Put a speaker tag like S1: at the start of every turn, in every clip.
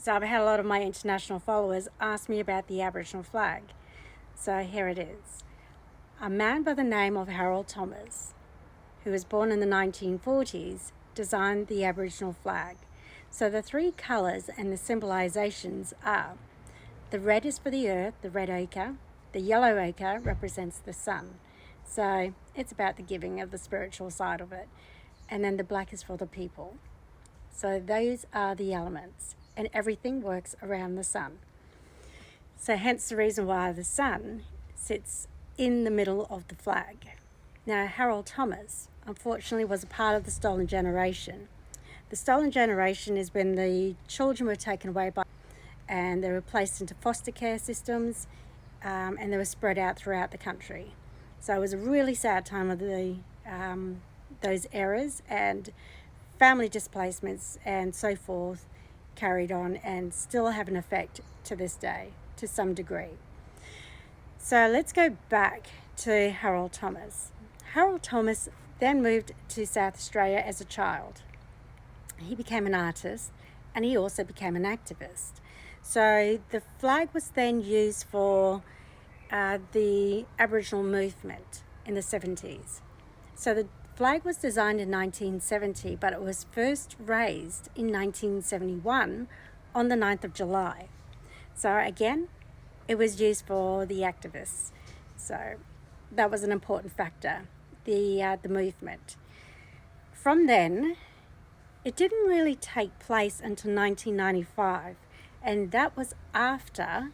S1: So I've had a lot of my international followers ask me about the Aboriginal flag. So here it is. A man by the name of Harold Thomas, who was born in the 1940s, designed the Aboriginal flag. So the three colours and the symbolisations are: the red is for the earth, the red ochre; the yellow ochre represents the sun. So it's about the giving of the spiritual side of it. And then the black is for the people. So those are the elements, and everything works around the sun. So hence the reason why the sun sits in the middle of the flag. Now, Harold Thomas, unfortunately, was a part of the stolen generation. The stolen generation is when the children were taken away by and they were placed into foster care systems, and they were spread out throughout the country. So it was a really sad time of those eras, and family displacements and so forth carried on and still have an effect to this day to some degree. So let's go back to Harold Thomas. Harold Thomas then moved to South Australia as a child. He became an artist and he also became an activist. So the flag was then used for the Aboriginal movement in the 70s. So the flag was designed in 1970, but it was first raised in 1971 on the 9th of July. So again, it was used for the activists. So that was an important factor, the movement. From then, it didn't really take place until 1995, and that was after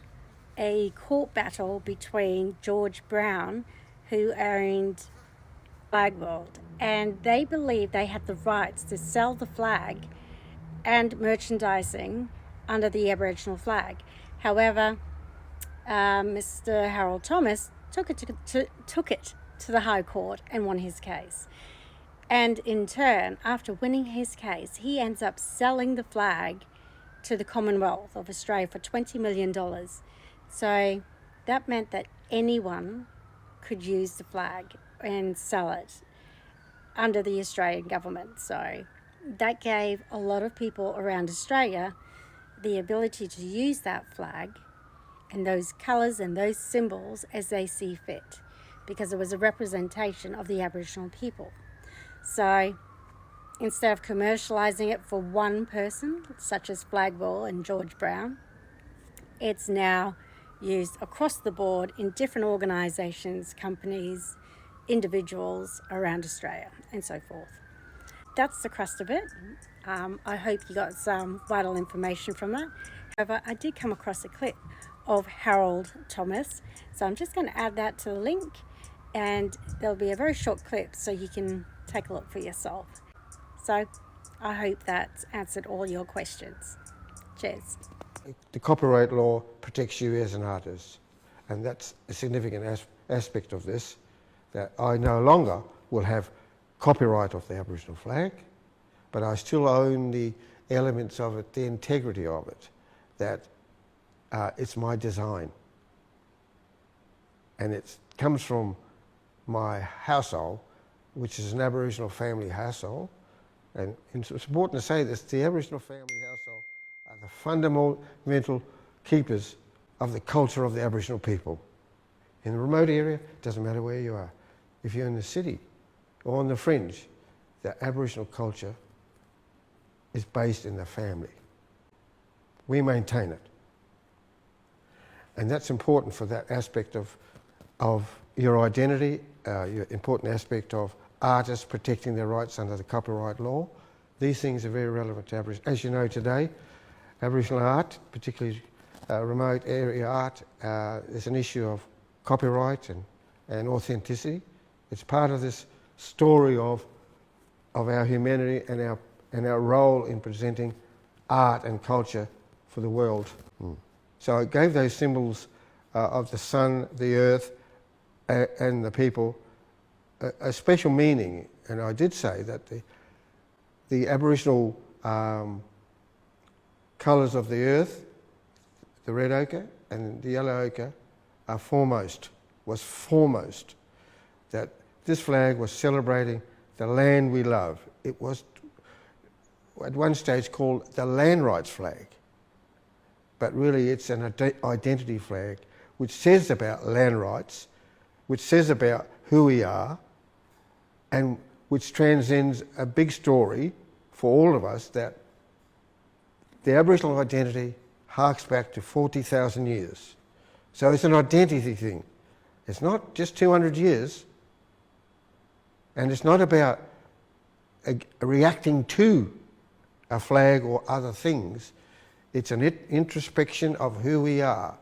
S1: a court battle between George Brown, who owned Flag World, and they believed they had the rights to sell the flag and merchandising under the Aboriginal flag. However, Mr. Harold Thomas took it to the High Court and won his case. And in turn, after winning his case, he ends up selling the flag to the Commonwealth of Australia for $20 million. So that meant that anyone could use the flag and sell it under the Australian government. So that gave a lot of people around Australia the ability to use that flag and those colours and those symbols as they see fit, because it was a representation of the Aboriginal people. So instead of commercialising it for one person, such as Flagwell and George Brown, it's now used across the board in different organisations, companies, individuals around Australia and so forth. That's the crust of it. I hope you got some vital information from that. However, I did come across a clip of Harold Thomas, so I'm just going to add that to the link, and there'll be a very short clip so you can take a look for yourself. So I hope that answered all your questions. Cheers.
S2: The copyright law protects you as an artist, and that's a significant aspect of this, that I no longer will have copyright of the Aboriginal flag, but I still own the elements of it, the integrity of it, that it's my design. And it comes from my household, which is an Aboriginal family household. And it's important to say this, the Aboriginal family household are the fundamental keepers of the culture of the Aboriginal people. In the remote area, it doesn't matter where you are. If you're in the city or on the fringe, the Aboriginal culture is based in the family. We maintain it. And that's important for that aspect of your identity, your important aspect of artists protecting their rights under the copyright law. These things are very relevant to Aboriginal. As you know today, Aboriginal art, particularly remote area art, is an issue of copyright and authenticity. It's part of this story of our humanity and our role in presenting art and culture for the world. So it gave those symbols of the sun, the earth, and the people a special meaning. And I did say that the Aboriginal colours of the earth, the red ochre and the yellow ochre, was foremost. That this flag was celebrating the land we love. It was at one stage called the land rights flag. but really it's an identity flag which says about land rights, which says about who we are, and which transcends a big story for all of us that the Aboriginal identity harks back to 40,000 years. So it's an identity thing. It's not just 200 years, and it's not about reacting to a flag or other things. It's an introspection of who we are.